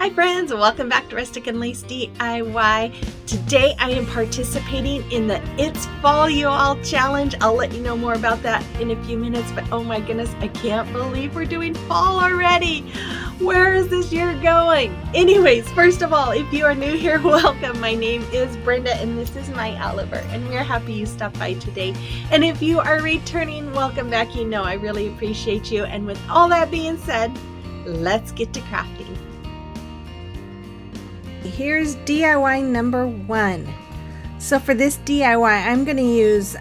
Hi friends, welcome back to Rustic and Lace DIY. Today I am participating in the It's Fall You All challenge. I'll let you know more about that in a few minutes, but oh my goodness, I can't believe we're doing fall already. Where is this year going? Anyways, first of all, if you are new here, welcome. My name is Brenda and this is my Oliver, and we're happy you stopped by today. And if you are returning, welcome back. You know I really appreciate you. And with all that being said, let's get to crafting. Here's DIY number 1. So for this DIY, I'm going to use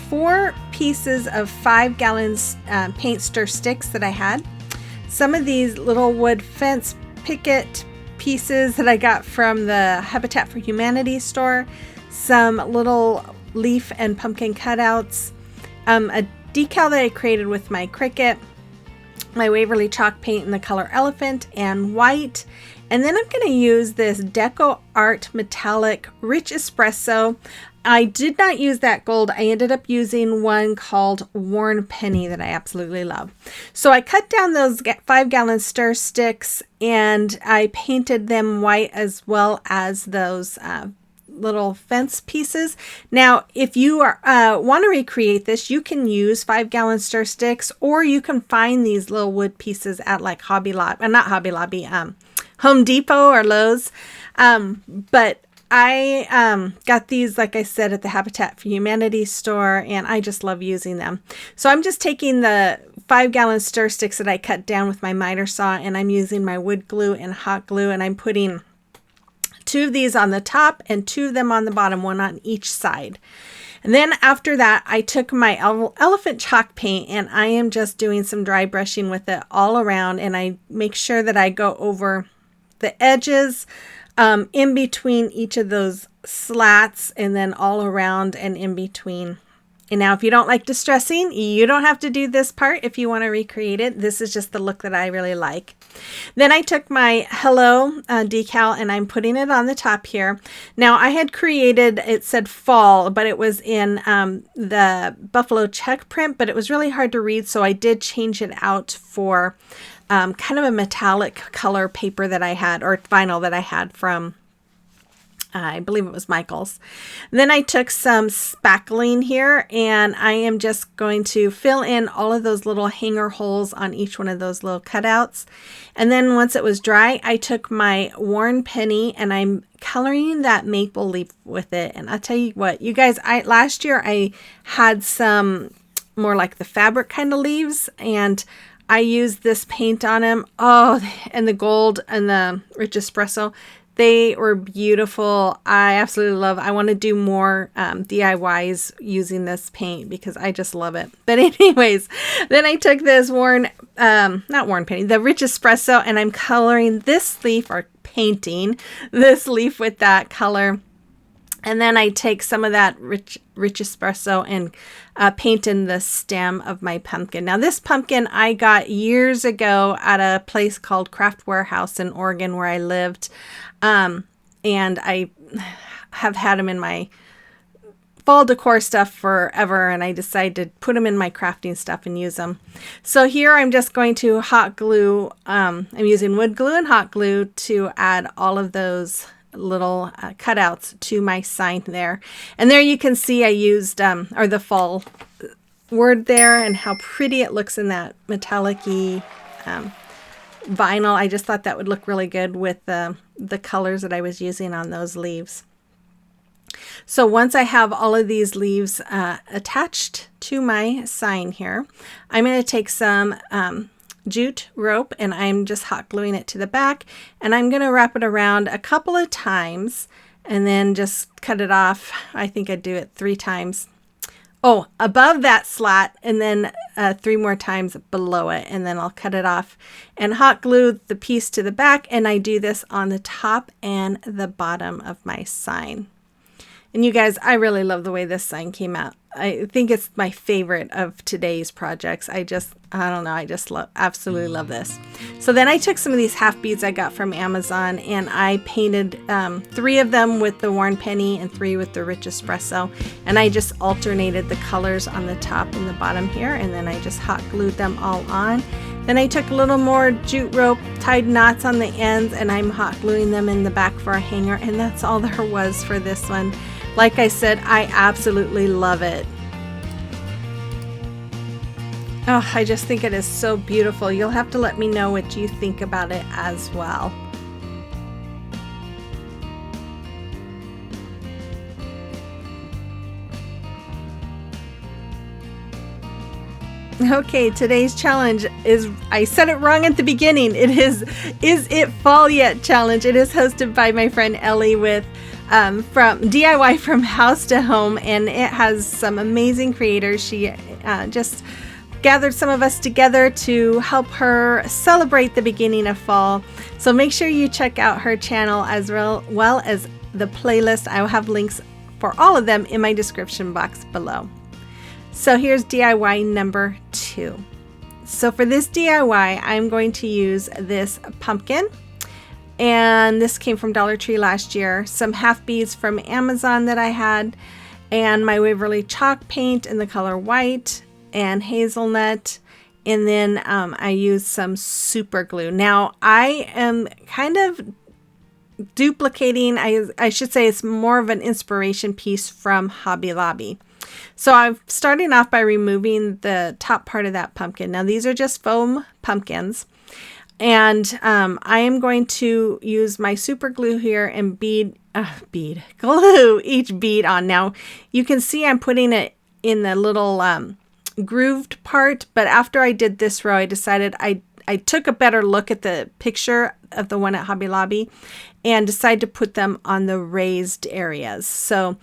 4 pieces of 5 gallons paint stir sticks that I had. Some of these little wood fence picket pieces that I got from the Habitat for Humanity store, some little leaf and pumpkin cutouts, a decal that I created with my Cricut, my Waverly chalk paint in the color elephant and white, and then I'm going to use this Deco Art Metallic Rich Espresso. I did not use that gold. I ended up using one called Worn Penny that I absolutely love. So I cut down those 5 gallon stir sticks and I painted them white as well as those little fence pieces. Now, if you want to recreate this, you can use 5 gallon stir sticks, or you can find these little wood pieces at like Home Depot or Lowe's. But I got these, like I said, at the Habitat for Humanity store, and I just love using them. So I'm just taking the 5 gallon stir sticks that I cut down with my miter saw, and I'm using my wood glue and hot glue, and I'm putting 2 of these on the top and 2 of them on the bottom, one on each side. And then after that, I took my elephant chalk paint and I am just doing some dry brushing with it all around, and I make sure that I go over the edges in between each of those slats and then all around and in between. And now if you don't like distressing, you don't have to do this part if you want to recreate it. This is just the look that I really like. Then I took my Hello decal and I'm putting it on the top here. Now I had created, it said fall, but it was in the buffalo check print, but it was really hard to read, so I did change it out for kind of a metallic color paper that I had, or vinyl that I had from I believe it was Michael's. Then I took some spackling here and I am just going to fill in all of those little hanger holes on each one of those little cutouts. And then once it was dry, I took my Worn Penny and I'm coloring that maple leaf with it. And I'll tell you what, you guys, last year I had some more like the fabric kind of leaves, and I used this paint on them. Oh, and the gold and the Rich Espresso. They were beautiful. I absolutely love. I want to do more DIYs using this paint because I just love it. But anyways, then I took this not Worn Penny, the Rich Espresso, and I'm coloring this leaf, or painting this leaf with that color. And then I take some of that rich espresso and paint in the stem of my pumpkin. Now this pumpkin I got years ago at a place called Craft Warehouse in Oregon where I lived. And I have had them in my fall decor stuff forever, and I decided to put them in my crafting stuff and use them. So here I'm just going to hot glue. I'm using wood glue and hot glue to add all of those little cutouts to my sign there. And there you can see I used the fall word there and how pretty it looks in that metallic-y vinyl. I just thought that would look really good with the colors that I was using on those leaves. So once I have all of these leaves attached to my sign here, I'm going to take some jute rope and I'm just hot gluing it to the back, and I'm going to wrap it around a couple of times and then just cut it off. I think I'd do it 3 times. Oh, above that slat, and then 3 more times below it, and then I'll cut it off and hot glue the piece to the back, and I do this on the top and the bottom of my sign. And you guys, I really love the way this sign came out. I think it's my favorite of today's projects. I don't know, I just absolutely love this. So then I took some of these half beads I got from Amazon and I painted 3 of them with the Worn Penny and 3 with the Rich Espresso. And I just alternated the colors on the top and the bottom here, and then I just hot glued them all on. Then I took a little more jute rope, tied knots on the ends, and I'm hot gluing them in the back for a hanger, and that's all there was for this one. Like I said, I absolutely love it. Oh, I just think it is so beautiful. You'll have to let me know what you think about it as well. Okay, today's challenge is, I said it wrong at the beginning. It is it fall yet challenge. It is hosted by my friend Ellie with from DIY From House to Home, and it has some amazing creators. She just gathered some of us together to help her celebrate the beginning of fall. So make sure you check out her channel as well as the playlist. I will have links for all of them in my description box below. So here's DIY number 2. So for this DIY, I'm going to use this pumpkin, and this came from Dollar Tree last year, some half beads from Amazon that I had, and my Waverly chalk paint in the color white, and hazelnut, and then I used some super glue. Now I am kind of duplicating, I should say it's more of an inspiration piece from Hobby Lobby. So I'm starting off by removing the top part of that pumpkin. Now these are just foam pumpkins, and I am going to use my super glue here and glue each bead on. Now you can see I'm putting it in the little grooved part, but after I did this row, I decided I took a better look at the picture of the one at Hobby Lobby and decided to put them on the raised areas. So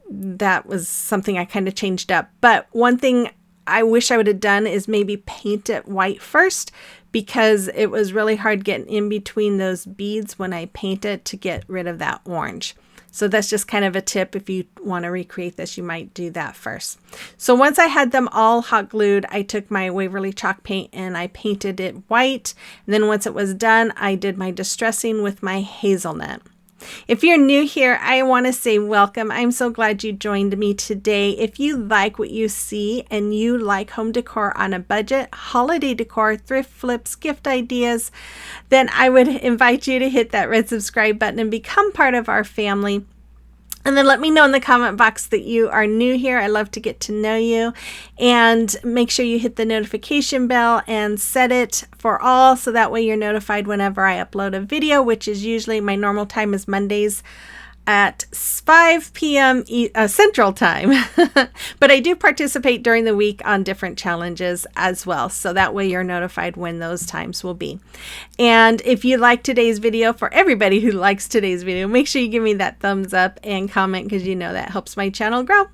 that was something I kind of changed up. But one thing I wish I would have done is maybe paint it white first, because it was really hard getting in between those beads when I paint it to get rid of that orange. So that's just kind of a tip. If you want to recreate this, you might do that first. So once I had them all hot glued, I took my Waverly chalk paint and I painted it white. And then once it was done, I did my distressing with my hazelnut. If you're new here, I want to say welcome. I'm so glad you joined me today. If you like what you see and you like home decor on a budget, holiday decor, thrift flips, gift ideas, then I would invite you to hit that red subscribe button and become part of our family. And then let me know in the comment box that you are new here. I love to get to know you. And make sure you hit the notification bell and set it for all, so that way you're notified whenever I upload a video, which is usually, my normal time is Mondays at 5 p.m. Central Time. But I do participate during the week on different challenges as well, so that way you're notified when those times will be. And if you like today's video, for everybody who likes today's video, make sure you give me that thumbs up and comment, because you know that helps my channel grow.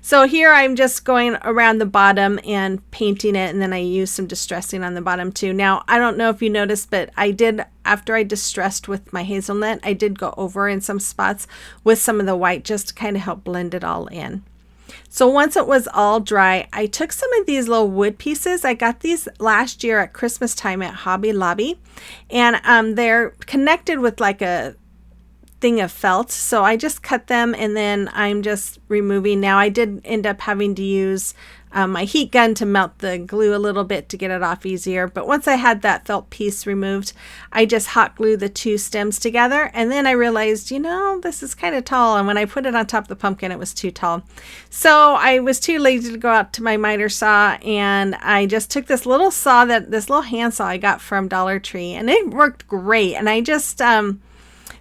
So here I'm just going around the bottom and painting it, and then I use some distressing on the bottom too. Now I don't know if you noticed, but I did, after I distressed with my hazelnut, I did go over in some spots with some of the white just to kind of help blend it all in. So once it was all dry, I took some of these little wood pieces. I got these last year at Christmas time at Hobby Lobby, and they're connected with like a thing of felt, so I just cut them, and then I'm just removing. Now I did end up having to use my heat gun to melt the glue a little bit to get it off easier, but once I had that felt piece removed, I just hot glued the two stems together, and then I realized, you know, this is kind of tall, and when I put it on top of the pumpkin, it was too tall. So I was too lazy to go out to my miter saw, and I just took this little saw, this little hand saw I got from Dollar Tree, and it worked great, and I just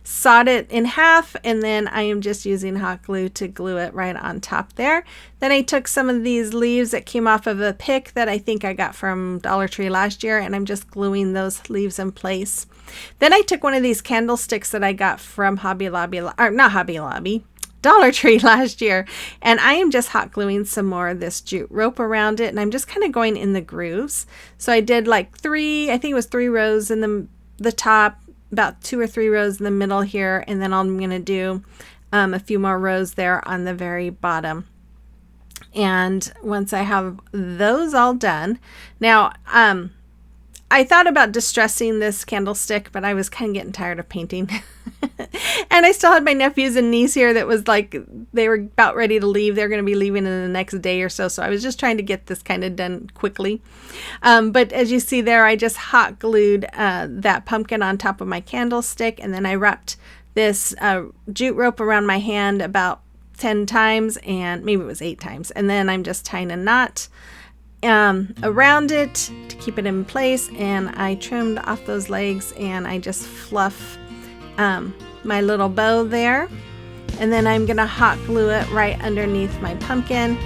sawed it in half, and then I am just using hot glue to glue it right on top there. Then I took some of these leaves that came off of a pick that I think I got from Dollar Tree last year, and I'm just gluing those leaves in place. Then I took one of these candlesticks that I got from Dollar Tree last year, and I am just hot gluing some more of this jute rope around it, and I'm just kind of going in the grooves. So I did like I think it was 3 rows in the top, about 2 or 3 rows in the middle here, and then I'm going to do a few more rows there on the very bottom. And once I have those all done, now I thought about distressing this candlestick, but I was kind of getting tired of painting. And I still had my nephews and niece here that was like, they were about ready to leave. They're going to be leaving in the next day or so. So I was just trying to get this kind of done quickly. But as you see there, I just hot glued that pumpkin on top of my candlestick. And then I wrapped this jute rope around my hand about 10 times, and maybe it was 8 times. And then I'm just tying a knot around it to keep it in place. And I trimmed off those legs, and I just fluff my little bow there, and then I'm gonna hot glue it right underneath my pumpkin.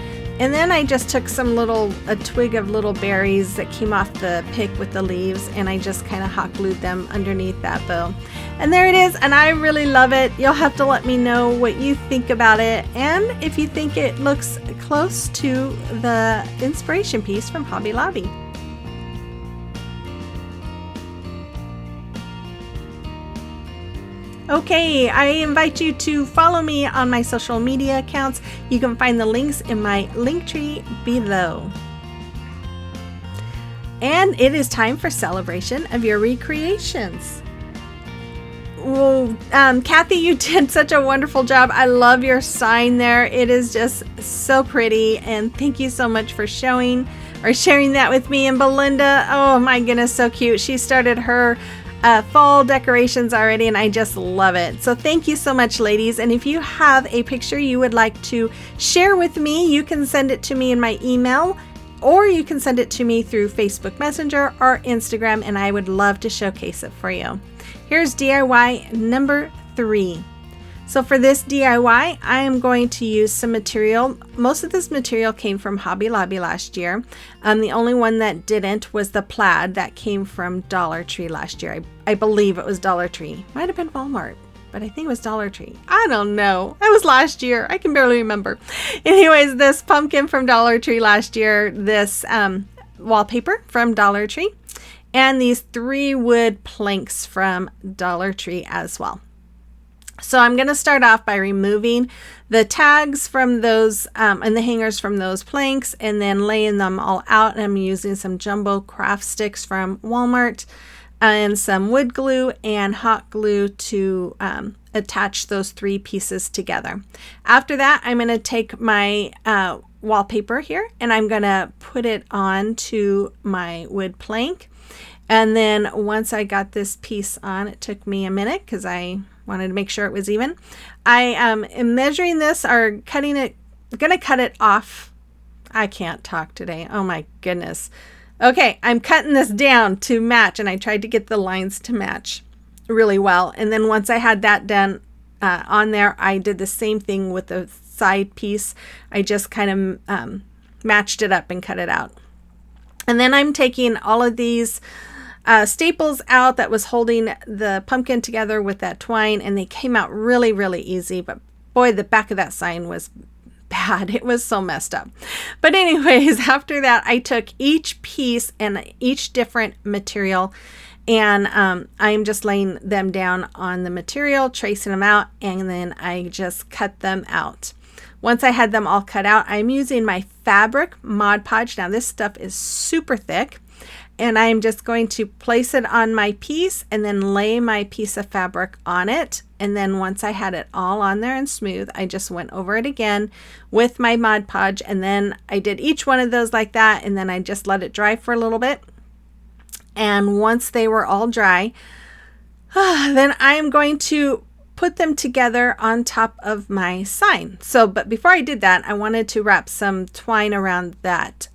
And then I just took a twig of little berries that came off the pick with the leaves, and I just kind of hot glued them underneath that bow. And there it is, and I really love it. You'll have to let me know what you think about it, and if you think it looks close to the inspiration piece from Hobby Lobby. Okay, I invite you to follow me on my social media accounts. You can find the links in my link tree below. And it is time for celebration of your recreations. Well, Kathy, you did such a wonderful job. I love your sign there. It is just so pretty, and thank you so much for sharing that with me. And Belinda, oh my goodness, so cute. She started her fall decorations already, and I just love it. So thank you so much, ladies. And if you have a picture you would like to share with me, you can send it to me in my email, or you can send it to me through Facebook Messenger or Instagram, and I would love to showcase it for you. Here's DIY number 3. So for this DIY, I am going to use some material. Most of this material came from Hobby Lobby last year. The only one that didn't was the plaid that came from Dollar Tree last year. I believe it was Dollar Tree. Might have been Walmart, but I think it was Dollar Tree. I don't know. That was last year. I can barely remember. Anyways, this pumpkin from Dollar Tree last year, this wallpaper from Dollar Tree, and these 3 wood planks from Dollar Tree as well. So I'm going to start off by removing the tags from those and the hangers from those planks, and then laying them all out. I'm using some jumbo craft sticks from Walmart and some wood glue and hot glue to attach those 3 pieces together. After that, I'm going to take my wallpaper here, and I'm going to put it onto my wood plank. And then once I got this piece on, it took me a minute because I wanted to make sure it was even. I am measuring this, or cutting it, gonna cut it off. I can't talk today. Oh my goodness. Okay, I'm cutting this down to match, and I tried to get the lines to match really well. And then once I had that done on there, I did the same thing with the side piece. I just kind of matched it up and cut it out. And then I'm taking all of these staples out that was holding the pumpkin together with that twine, and they came out really, really easy. But boy, the back of that sign was bad. It was so messed up. But anyways, after that, I took each piece and each different material, and I'm just laying them down on the material, tracing them out, and then I just cut them out. Once I had them all cut out, I'm using my fabric Mod Podge. Now this stuff is super thick, and I'm just going to place it on my piece and then lay my piece of fabric on it. And then once I had it all on there and smooth, I just went over it again with my Mod Podge, and then I did each one of those like that, and then I just let it dry for a little bit. And once they were all dry, then I am going to put them together on top of my sign. So, but before I did that, I wanted to wrap some twine around that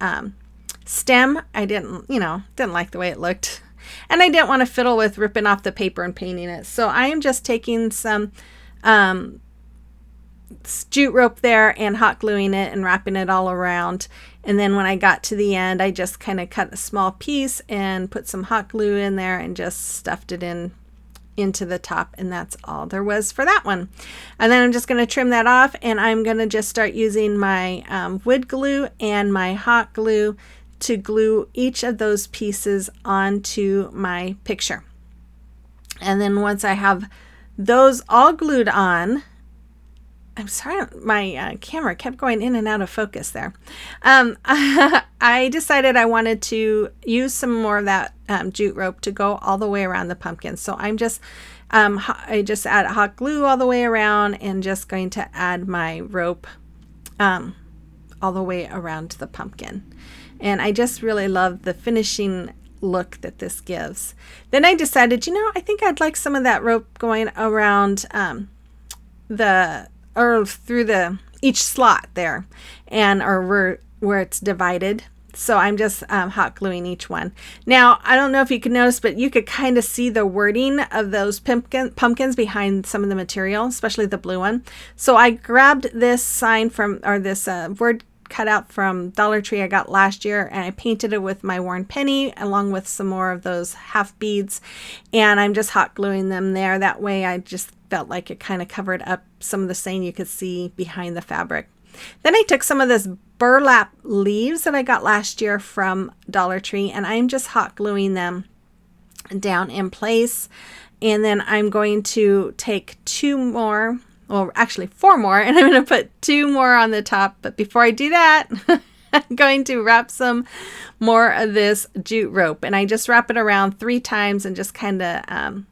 stem. I didn't like the way it looked, and I didn't want to fiddle with ripping off the paper and painting it. So I am just taking some jute rope there and hot gluing it and wrapping it all around. And then when I got to the end, I just kind of cut a small piece and put some hot glue in there and just stuffed it into the top, and that's all there was for that one. And then I'm just going to trim that off, and I'm going to just start using my wood glue and my hot glue to glue each of those pieces onto my picture. And then once I have those all glued on, I'm sorry, my camera kept going in and out of focus there. I decided I wanted to use some more of that jute rope to go all the way around the pumpkin. So I'm just I just add hot glue all the way around and just going to add my rope all the way around the pumpkin. And I just really love the finishing look that this gives. Then I decided, I think I'd like some of that rope going around through each slot there, and or where it's divided. So I'm just hot gluing each one. Now, I don't know if you can notice, but you could kind of see the wording of those pumpkins behind some of the material, especially the blue one. So I grabbed this sign this word cutout from Dollar Tree I got last year, and I painted it with my worn penny along with some more of those half beads, and I'm just hot gluing them there. That way I just felt like it kind of covered up some of the saying you could see behind the fabric. Then I took some of this burlap leaves that I got last year from Dollar Tree, and I'm just hot gluing them down in place. And then I'm going to take four more, and I'm going to put 2 more on the top. But before I do that, I'm going to wrap some more of this jute rope, and I just wrap it around 3 times and just kind of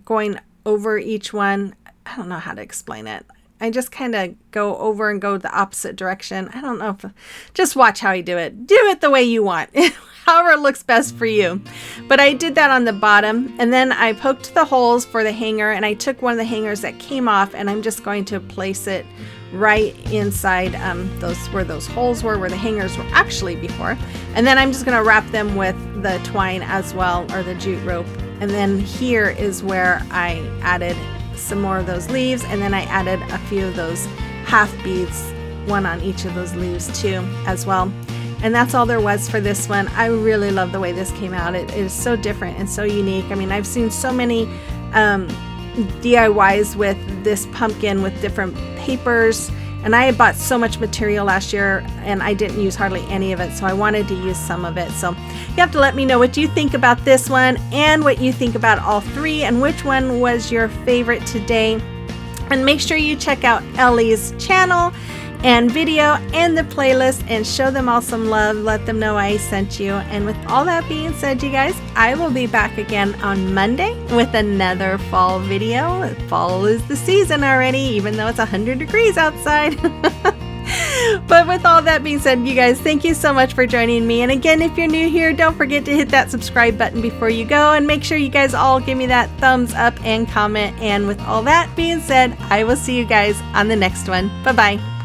going over each one. I don't know how to explain it. I just kind of go over and go the opposite direction. I don't know just watch how I do it. Do it the way you want, however it looks best for you. But I did that on the bottom, and then I poked the holes for the hanger, and I took one of the hangers that came off, and I'm just going to place it right inside where those holes were, where the hangers were actually before. And then I'm just going to wrap them with the twine as well, or the jute rope. And then here is where I added some more of those leaves, and then I added a few of those half beads, one on each of those leaves too as well. And that's all there was for this one. I really love the way this came out. It is so different and so unique. I mean, I've seen so many DIYs with this pumpkin with different papers, and I bought so much material last year and I didn't use hardly any of it, so I wanted to use some of it. So you have to let me know what you think about this one and what you think about all 3 and which one was your favorite today. And make sure you check out Ellie's channel and video and the playlist and show them all some love. Let them know I sent you. And with all that being said, you guys, I will be back again on Monday with another fall video. Fall is the season already, even though it's 100 degrees outside. But with all that being said, you guys, thank you so much for joining me. And again, if you're new here, don't forget to hit that subscribe button before you go, and make sure you guys all give me that thumbs up and comment. And with all that being said, I will see you guys on the next one. Bye-bye.